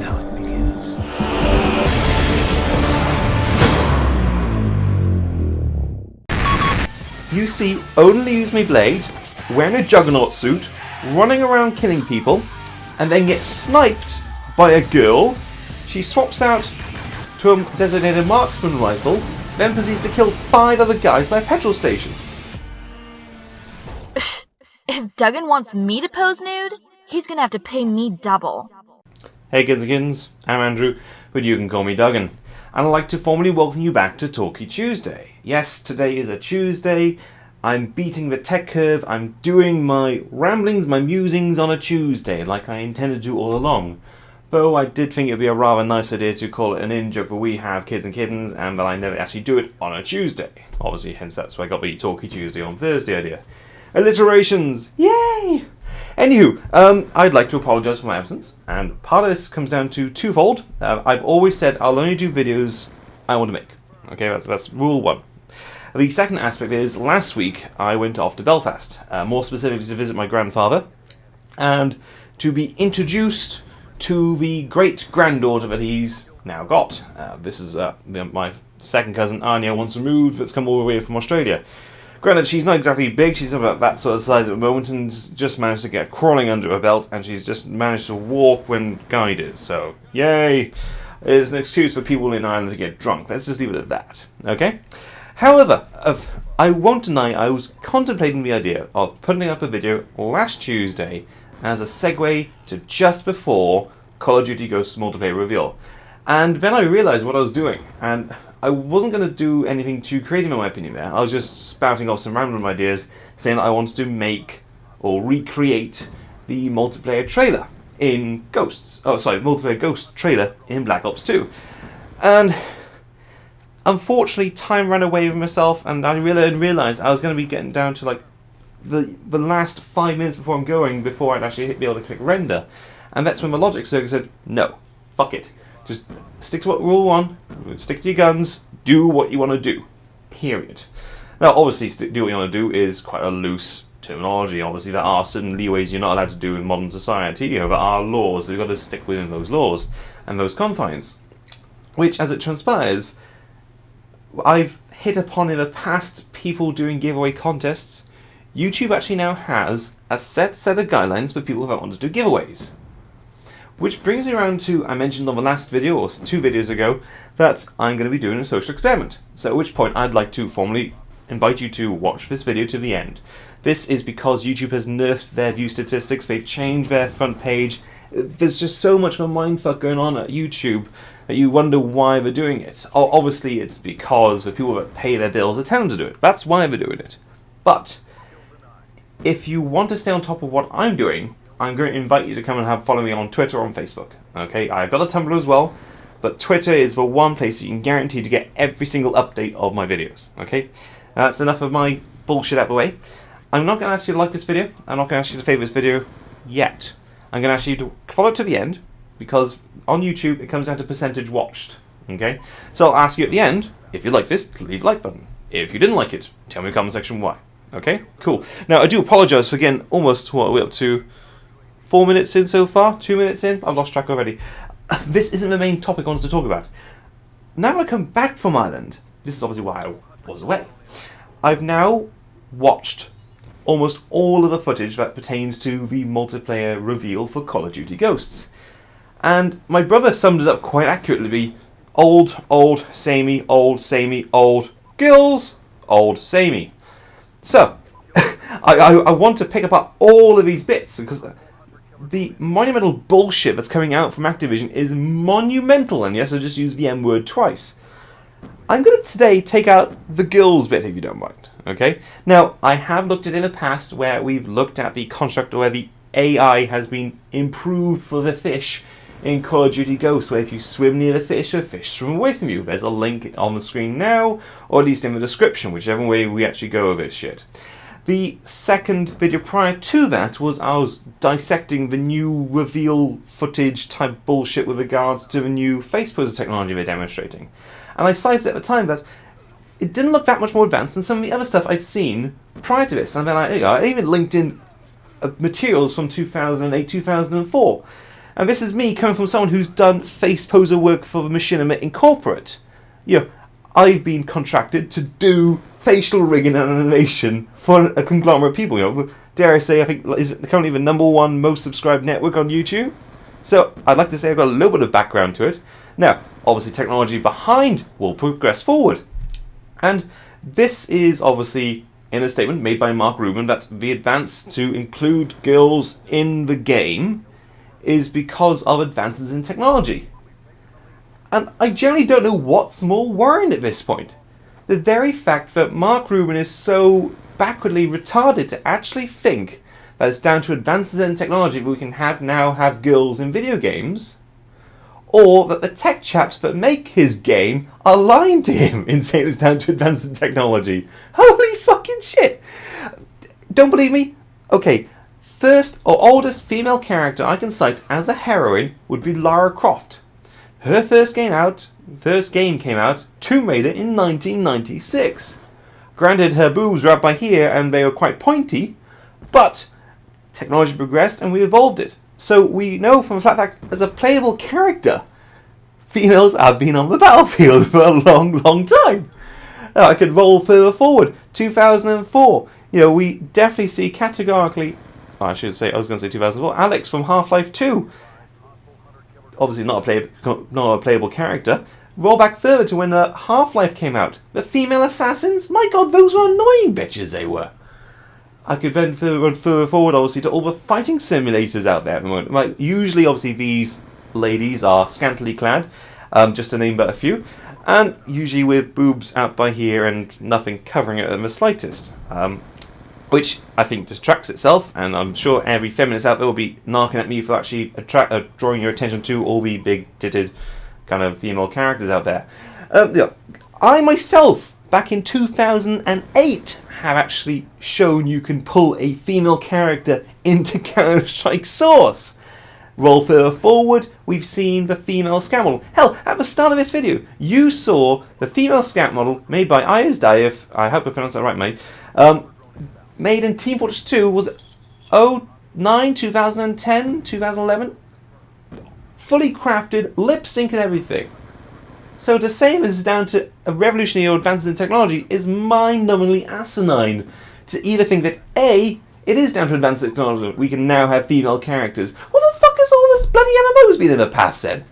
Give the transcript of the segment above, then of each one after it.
Now it begins. You see Only Use My Blade, wearing a juggernaut suit, running around killing people, and then gets sniped by a girl. She swaps out to a designated marksman rifle, then proceeds to kill 5 other guys by a petrol station. If Dougan wants me to pose nude, he's gonna have to pay me double. Hey kids and kittens, I'm Andrew, but you can call me Dougan, and I'd like to formally welcome you back to Talkie Tuesday. Yes, today is a Tuesday. I'm beating the tech curve. I'm doing my ramblings, my musings on a Tuesday, like I intended to all along. Though I did think it would be a rather nice idea to call it an in-joke where we have kids and kittens, and that I never actually do it on a Tuesday. Obviously, hence that's why I got the Talkie Tuesday on Thursday idea. Alliterations! Yay! Anywho, I'd like to apologise for my absence, and part of this comes down to twofold. I've always said I'll only do videos I want to make. Okay, that's rule 1. The second aspect is, last week I went off to Belfast, more specifically to visit my grandfather, and to be introduced to the great-granddaughter that he's now got. This is my second cousin, Anya, once removed, that's come all the way from Australia. Granted, she's not exactly big, she's about that sort of size at the moment, and just managed to get crawling under her belt, and she's just managed to walk when guided, so yay! It's an excuse for people in Ireland to get drunk. Let's just leave it at that, okay? However, I won't deny I was contemplating the idea of putting up a video last Tuesday as a segue to just before Call of Duty Ghosts multiplayer reveal. And then I realised what I was doing, and I wasn't going to do anything too creative in my opinion there. I was just spouting off some random ideas, saying that I wanted to make or recreate the multiplayer trailer in multiplayer Ghost trailer in Black Ops 2. And unfortunately, time ran away with myself, and I realised I was going to be getting down to like the last 5 minutes before I'm going, before I'd actually be able to click render. And that's when my logic circuit said, no, fuck it. Just stick to what rule 1, stick to your guns, do what you want to do. Period. Now, obviously, do what you want to do is quite a loose terminology. Obviously, there are certain leeways you're not allowed to do in modern society. You know, there are laws, so you've got to stick within those laws and those confines. Which, as it transpires, I've hit upon in the past people doing giveaway contests. YouTube actually now has a set of guidelines for people that want to do giveaways. Which brings me around to, I mentioned on the last video, or 2 videos ago, that I'm going to be doing a social experiment. So at which point I'd like to formally invite you to watch this video to the end. This is because YouTube has nerfed their view statistics, they've changed their front page. There's just so much of a mindfuck going on at YouTube that you wonder why they're doing it. Obviously it's because the people that pay their bills are telling them to do it. That's why they're doing it. But if you want to stay on top of what I'm doing, I'm going to invite you to come and follow me on Twitter or on Facebook. Okay, I've got a Tumblr as well, but Twitter is the one place you can guarantee to get every single update of my videos. Okay, that's enough of my bullshit out of the way. I'm not going to ask you to like this video. I'm not going to ask you to favourite this video yet. I'm going to ask you to follow it to the end, because on YouTube it comes down to percentage watched. Okay, so I'll ask you at the end, if you like this, leave a like button. If you didn't like it, tell me in the comment section why. Okay, cool. Now I do apologise for getting almost, what are we up to? 4 minutes in so far? 2 minutes in? I've lost track already. This isn't the main topic I wanted to talk about. Now I come back from Ireland, this is obviously why I was away. I've now watched almost all of the footage that pertains to the multiplayer reveal for Call of Duty Ghosts. And my brother summed it up quite accurately. Old, samey, old, girls, old, samey. So, I want to pick apart all of these bits, because the monumental bullshit that's coming out from Activision is monumental, and yes, I just used the M word twice. I'm going to today take out the girls bit, if you don't mind, okay? Now, I have looked at it in the past where we've looked at the construct where the AI has been improved for the fish in Call of Duty Ghosts, where if you swim near the fish swim away from you. There's a link on the screen now, or at least in the description, whichever way we actually go with this shit. The second video prior to that was I was dissecting the new reveal footage type bullshit with regards to the new face poser technology they're demonstrating. And I cited at the time that it didn't look that much more advanced than some of the other stuff I'd seen prior to this. And then I even linked in materials from 2008, 2004. And this is me coming from someone who's done face poser work for Machinima Incorporate. You know, I've been contracted to do facial rigging and animation for a conglomerate of people. You know, dare I say, I think is currently the #1 most subscribed network on YouTube. So I'd like to say I've got a little bit of background to it. Now, obviously, technology behind will progress forward, and this is obviously in a statement made by Mark Rubin that the advance to include girls in the game is because of advances in technology. And I generally don't know what's more worrying at this point. The very fact that Mark Rubin is so backwardly retarded to actually think that it's down to advances in technology that we can now have girls in video games, or that the tech chaps that make his game are lying to him in saying it's down to advances in technology. Holy fucking shit! Don't believe me? Okay, first or oldest female character I can cite as a heroine would be Lara Croft. Her first game came out, Tomb Raider, in 1996. Granted, her boobs were up by here and they were quite pointy, but technology progressed and we evolved it. So we know from the fact as a playable character, females have been on the battlefield for a long, long time. Now, I could roll further forward, 2004. You know, we definitely see categorically, I was going to say 2004, Alex from Half-Life 2. Obviously not a playable character. Roll back further to when Half-Life came out. The female assassins? My god, those were annoying bitches they were. I could then run further forward, obviously, to all the fighting simulators out there at the moment. Like, usually, obviously, these ladies are scantily clad, just to name but a few, and usually with boobs out by here and nothing covering it in the slightest. Which I think distracts itself, and I'm sure every feminist out there will be knocking at me for actually drawing your attention to all the big-titted kind of female characters out there. I myself, back in 2008, have actually shown you can pull a female character into Counter-Strike Source. Roll further forward, we've seen the female scout model. Hell, at the start of this video, you saw the female scout model made by Ayaz Daif, I hope I pronounced that right, mate, made in Team Fortress 2, was it 09, 2010, 2011? Fully crafted, lip sync and everything. So to say this is down to a revolutionary or advances in technology is mind-numbingly asinine. To either think that A, it is down to advances in technology, we can now have female characters. What the fuck has all this bloody MMOs been in the past then?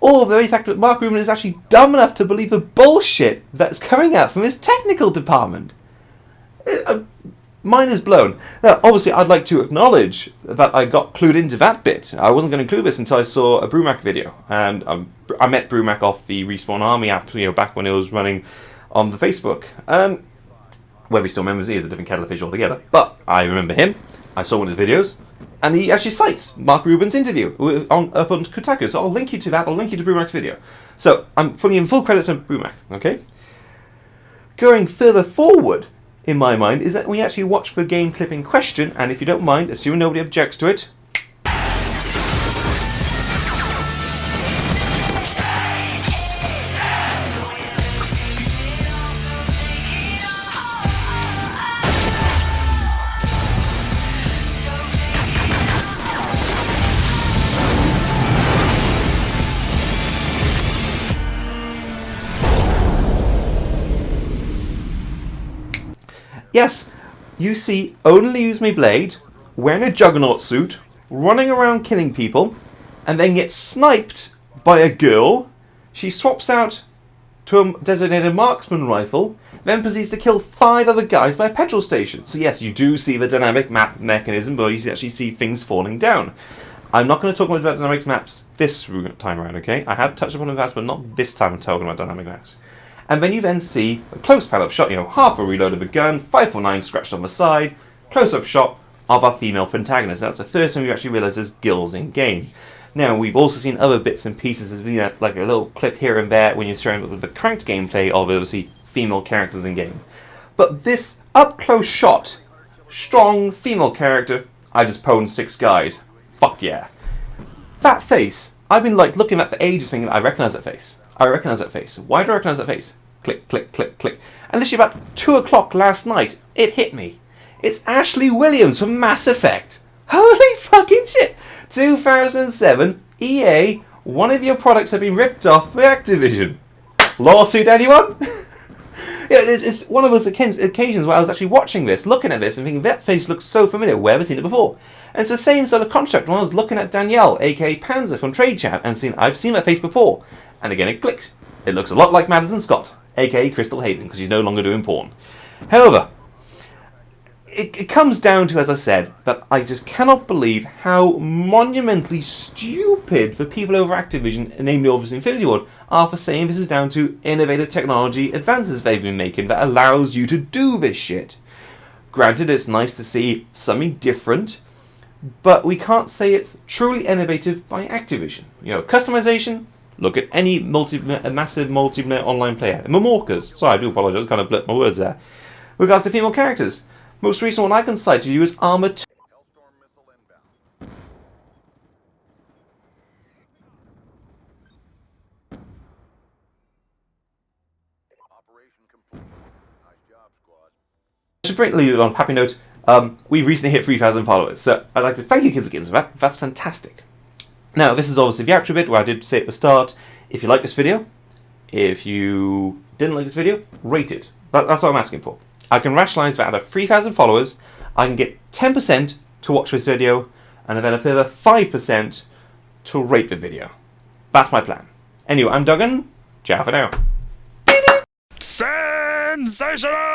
Or the very fact that Mark Rubin is actually dumb enough to believe the bullshit that's coming out from his technical department. Mine is blown. Now, obviously, I'd like to acknowledge that I got clued into that bit. I wasn't going to include this until I saw a Brumac video, and I met Brumac off the Respawn Army app, back when it was running on the Facebook. And whether he still remembers it is a different kettle of fish altogether. But I remember him. I saw one of the videos, and he actually cites Mark Rubin's interview up on Kotaku. So I'll link you to that. I'll link you to Brumac's video. So I'm putting in full credit to Brumac. Okay. Going further forward, in my mind, is that we actually watch the game clip in question, and if you don't mind, assuming nobody objects to it. Yes, you see Only Use My Blade, wearing a Juggernaut suit, running around killing people, and then gets sniped by a girl. She swaps out to a designated marksman rifle, then proceeds to kill 5 other guys by a petrol station. So yes, you do see the dynamic map mechanism, but you actually see things falling down. I'm not going to talk about dynamic maps this time around, okay? I have touched upon the past, but not this time I'm talking about dynamic maps. And then you then see a close panel shot, half a reload of a gun, 549 scratched on the side, close-up shot of our female protagonist. That's the first time you actually realise there's girls in game. Now, we've also seen other bits and pieces, like a little clip here and there when you're showing the cranked gameplay of, obviously, female characters in game. But this up-close shot, strong female character, I just pwned 6 guys. Fuck yeah. That face, I've been looking at for ages thinking, I recognise that face. I recognise that face. Why do I recognise that face? Click, click, click, click. And literally about 2 o'clock last night, it hit me. It's Ashley Williams from Mass Effect. Holy fucking shit! 2007, EA, one of your products have been ripped off by Activision. Lawsuit, anyone? Yeah, it's one of those occasions where I was actually watching this, looking at this, and thinking, that face looks so familiar, where have I seen it before? And it's the same sort of construct when I was looking at Danielle, aka Panzer from Trade Chat, and seeing, I've seen that face before. And again, it clicked. It looks a lot like Madison Scott, aka Crystal Haven, because she's no longer doing porn. However, it comes down to, as I said, that I just cannot believe how monumentally stupid the people over Activision, namely obviously Infinity Ward, are for saying this is down to innovative technology advances they've been making that allows you to do this shit. Granted, it's nice to see something different, but we can't say it's truly innovative by Activision. You know, customization, look at any massive multiplayer online player. Mamorkas, sorry, I do apologise, I kind of blipped my words there. With regards to female characters, most recent one I can cite to you is Armour 2. To bring you on a happy note, we've recently hit 3,000 followers, so I'd like to thank you kids again for that. That's fantastic. Now, this is obviously the outro bit where I did say at the start, if you like this video, if you didn't like this video, rate it. That's what I'm asking for. I can rationalise that out of 3,000 followers, I can get 10% to watch this video, and then a further 5% to rate the video. That's my plan. Anyway, I'm Dougan. Ciao for now. Sensational!